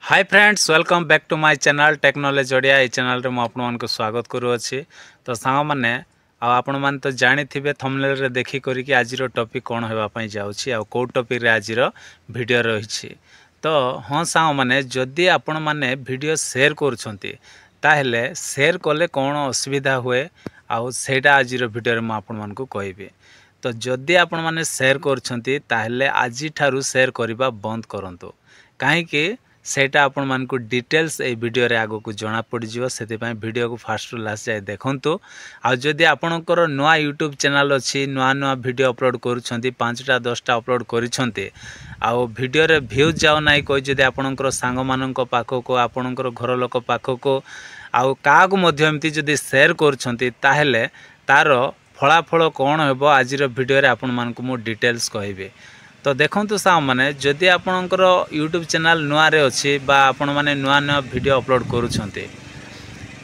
Hi friends welcome back to my channel technology Odia. ये channel रे मु आपन स्वागत करूँगी। तो सांग मैंने आपण मैंने तो जानी थे थंबनेल रे देखी करी कि आज टॉपिक कौन होगापाई जाऊँगी आ कौ टॉपिक रे आज वीडियो रही। तो हाँ सांग मैंने जदि आपण मैंने वीडियो शेयर करुँचे ताहेले शेयर कले कौन असुविधा हुए आउ सेटा आज वीडियो में आपण मानकु कहबी। तो जदि आपण मैंने शेयर करुँचे ताहेले आज ठारू शेयर करने बंद करंतु कहीं सेटा आपण मानकु डिटेल्स ए वीडियो रे आगो को जना पड़ जिवो। सेति पय वीडियो को फास्ट टू लास्ट जाय देखंतु। आ जदि आपणकर नुआ यूट्यूब चैनल अछि नुआ वीडियो अपलोड करूछंती 5टा 10टा अपलोड करिछंती आ वीडियो रे व्यूज जाओ नाही कोइ जदि आपणकर सांग मानक पाखो को आपणकर घर लोक पाखो को आ का को मध्य एमती जदि शेयर करूछंती ताहेले तार फलाफल कौन हेबो आज वीडियो रे आपण मानकु मु डिटेल्स कहबे। तो देखंतु सा माने जदि आपणकर यूट्यूब चैनल नुआ रे अछि बा आपण माने नुआ वीडियो अपलोड करूछंती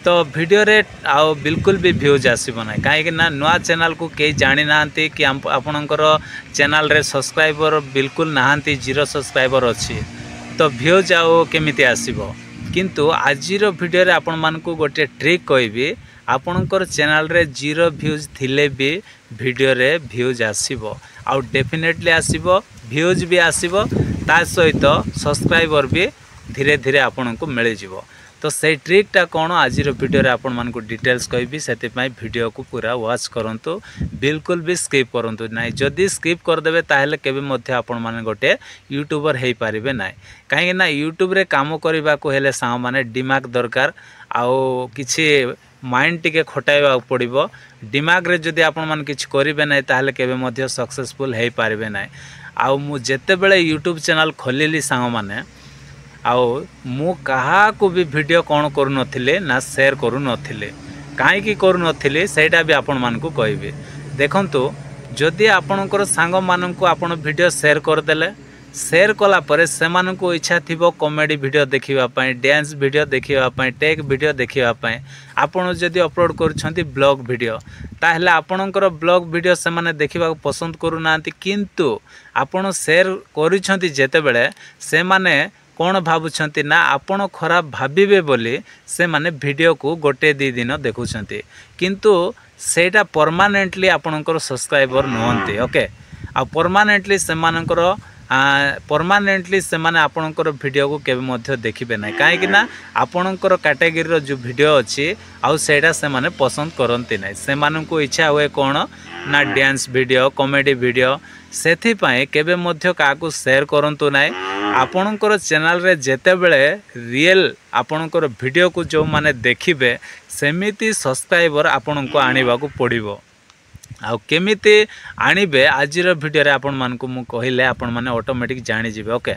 तो वीडियो रे आउ बिल्कुल भी व्यूज आसीबो नै। काहे ना नुआ चैनल को के जानि नांती कि आपणकर चैनल रे सब्सक्राइबर बिल्कुल नांती, 0 सब्सक्राइबर अछि तो व्यूज आउ केमिति आसीबो। किंतु आजिर वीडियो रे आपण मानकु गोटे ट्रिक कहबी। आपणकर चैनल रे 0 व्यूज थिले भी वीडियो रे व्यूज आसीबो आउ डेफिनेटली आसीबो, व्यूज भी आसीबो, ता सहित सब्सक्राइबर भी धीरे धीरे आपन को मिल जिवो। तो से ट्रिकटा कौन आज वीडियो रे आपन मान को डिटेल्स कहबी। सेति पय वीडियो को पूरा वॉच करंतु, बिल्कुल भी स्किप करंतु नाही। जदि स्किप कर देबे ताहेले केबे मध्य आपन मान गोटे यूट्यूबर हेई पारिबे नाही। काहे ना यूट्यूब रे काम करबा को हेले सा माने दिमाग दरकार आउ किछि माइंड टिके खटाइबा पड़िबो। दिमाग रे जदि आपण मान किछ करिबे नै ताहेले केबे मध्य सक्सेसफुल हेई पारिबे नै। आउ मु जेते बेले यूट्यूब चैनल खोलिली सांग माने आउ मु कहा को भी वीडियो कौन करू नथिले ना शेयर करू नथिले। काहे की करू नथिले सेटा भी आपण मान को कहबे। देखंतु जदि आपणकर सांग मान को आपण वीडियो शेयर कर देले, शेयर कला परे सेमान को इच्छा थिबो कॉमेडी वीडियो देखिबा पय, डांस वीडियो देखिबा पय, टेक वीडियो देखिबा पय। आपण जदि अपलोड करूछंती ब्लॉग वीडियो ताहेले आपणकर ब्लॉग वीडियो से माने देखिबा पसंद करू नांती। किंतु आपण शेयर करूछंती जेते बेले से माने कौन भावुंट ना आपण खराब भाविबे बोली से माने वीडियो को गोटे 2 दिन देखुंट किंतु सेटा परमानेंटली आपणकर सब्सक्राइबर नुहंती। ओके आ परमानेंटली से मानकर परमानेंटली से माने आपणकर वीडियो को केबे मध्य देखिबे नै। काहे कि ना आपणकर कैटेगरी रो जो वीडियो अछि आउ सेटा से माने पसंद करंती नै। से मानन को इच्छा होए कोन ना डांस वीडियो, कॉमेडी वीडियो, सेथि पय केबे मध्य का को शेयर करंतु नै। आपणकर चैनल रे जेते बेले रियल आपणकर वीडियो को जो माने देखिबे सेमिति सब्सक्राइबर आपन को आनिबा को पड़िबो। आउ केमिति आनिबे आजिर वीडियो रे आपण मान को मु कहिले आपण माने ऑटोमेटिक जानि जिवे। ओके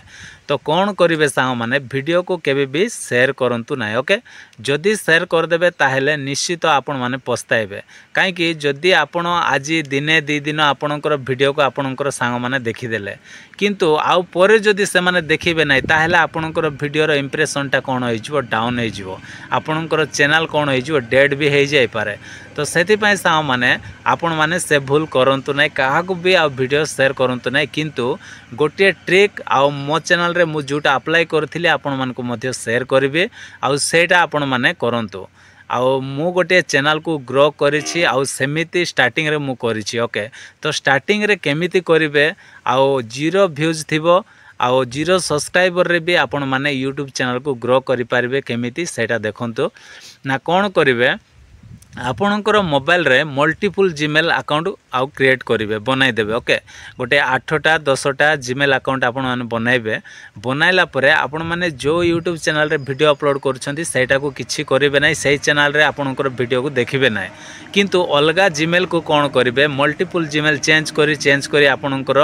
तो कौन करिवे सांग माने वीडियो को केबे भी शेयर करंतु ना। ओके जदि शेयर कर देबे ताहेले निश्चित आपण माने पछताइबे। काहे कि जदि आपण आज दिने 2 दिन आपणकर वीडियो को आपणकर सांग माने देखि देले किंतु आउ परे जदि से माने देखिबे नै ताहेले आपणकर वीडियो रो इंप्रेशनटा कोन होई जिवो, डाउन होई जिवो। आपणकर चैनल कोन होई जिवो, डेड भी हेई जाय पारे। तो सेति पय सांग माने आपण माने से भूल करंतु नै, काहा को भी आ वीडियो शेयर करंतु नै। किंतु गोटे ट्रिक आ मो चैनल रे मु जोटा अप्लाई करथिले आपण मान को मध्य शेयर करिवे आ सेटा आपण माने करंतु। आउ मु गोटे चैनल को ग्रो करिछि आउ सेमिति स्टार्टिंग रे मु करिछि। ओके तो स्टार्टिंग रे केमिति करिवे आउ 0 व्यूज थिबो आउ 0 सब्सक्राइबर रे भी आपण माने यूट्यूब चैनल को ग्रो करि पारिबे। केमिति सेटा देखंतु ना कोन करिवे आपणकर मोबाइल रे मल्टीपल जीमेल अकाउंट आउ क्रिएट करिवे, बनाई देबे। ओके गोटे 8टा 10टा जीमेल अकाउंट आपण माने बनाइबे। बनाइला परे आपण माने जो यूट्यूब चैनल रे वीडियो अपलोड करछंती सेटा को किछि करिवे नै, सेही चैनल रे आपणकर वीडियो को देखिबे नै। किंतु अलगा जीमेल को कोन करिवे मल्टीपल जीमेल चेंज करी आपणकर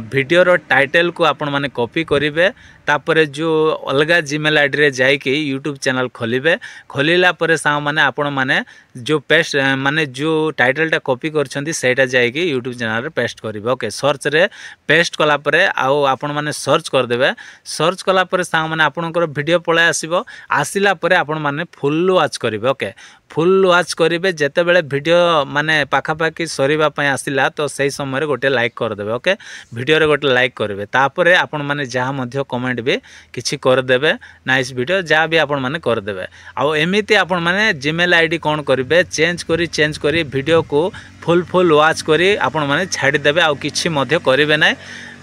वीडियो रो टाइटल को आपण माने कॉपी करिवे। तापरे जो अलगा जीमेल आईडी रे जाई कि यूट्यूब चैनल खोलिबे। खोलिला परे सा माने आपण माने जो पेस्ट माने जो टाइटलटा कॉपी करछंती सेटा जाइकी यूट्यूब चैनल रे पेस्ट करिवे। ओके सर्च रे पेस्ट कला परे आउ आपण माने सर्च कर देबे। सर्च कला परे सांग माने आपनकर वीडियो पळे आसीबो। आसिला परे आपण माने फुल वॉच करिवे। ओके फुल वॉच करिवे। जेते बेले वीडियो माने पाखा पाखी सरीबा पय आसिला तो सही समय रे गोटे लाइक कर देबे। ओके वीडियो रे गोटे लाइक करिवे। तापरे आपण माने जहा मध्य कमेंट भी किछि कर देबे। नाइस वीडियो जहा भी आपण माने कर देबे। आउ एमिति आपण माने जीमेल आईडी कोन करिवे चेंज करी वीडियो को फुल वॉच करी आपण माने छाड़ी देबे। आउ किछि मध्य करिवे नै।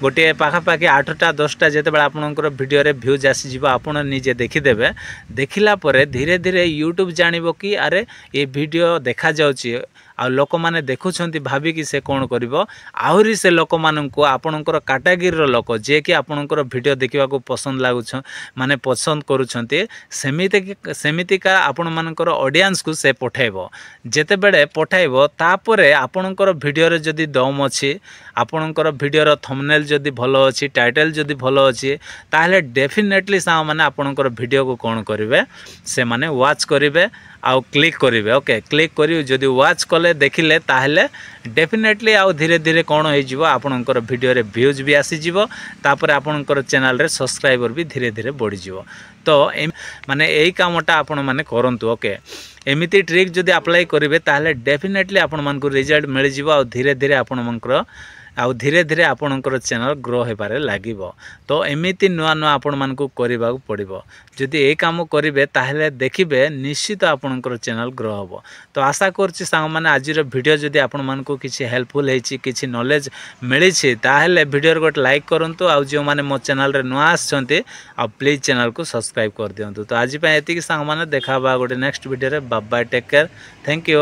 गोटे पाखापाखि 8टा 10टा जिते बड़ा आपनकर वीडियो रे व्यूज आसी जीव आपण निजे देखिदेबे। देखिला परे धीरे धीरे यूट्यूब जानिबो कि अरे ये वीडियो देखा जाउची आ लोक माने देखुछंती भाबी कि से कोन करिवो। आहुरी से लोक माननको आपनकर कैटेगरी रो लोक जे कि आपनकर वीडियो देखिबा को पसंद लागुछ माने पसंद करूछंती सेमितिका आपण मानकर ऑडियंस को से पठाइबो। जेते बेले पठाइबो तापरे आपनकर वीडियो रे जदी दम अछि आपनकर वीडियो रो थंबनेल जदी भलो अछि टाइटल जदी भलो अछि ताहले डेफिनेटली सा माने आपनकर वीडियो को कोन करिवे से माने वॉच करिवे आउ क्लिक करिवे। ओके क्लिक करी जदी वॉच कले देखिले ताहले डेफिनेटली आउ धीरे धीरे कोन होई जिवो आपनकर वीडियो रे व्यूज भी आसी जिवो। तापर आपनकर चैनल रे सब्सक्राइबर भी धीरे धीरे बढ़ी जिवो। तो माने एई कामटा आपण माने करंतु। ओके एमिति ट्रिक जदी अप्लाई करिवे ताहले डेफिनेटली आपण मानकु रिजल्ट मिल जिवो। आउ धीरे धीरे आपण मानकर आउ धीरे धीरे आपनकर चैनल ग्रो हेबारे लागिवो। तो एमिति नुआ नुआ आपण मानकु करिबाकु पड़िबो। जदि ए काम करिवे ताहले देखिबे निश्चित आपनकर चैनल ग्रो हबो। तो आशा करछि सांग माने आजिर वीडियो जदि आपण मानकु किछि हेल्पफुल हेछि किछि नॉलेज मिलिछि ताहले वीडियो रे गोट लाइक करंतु। आउ जो माने मो चैनल रे नुआ आछंती आ प्लीज चैनल को सब्सक्राइब कर दियंतु। तो आज पय एतिकी सांग माने देखाबा गोटे नेक्स्ट वीडियो रे। Bye bye take care thank you.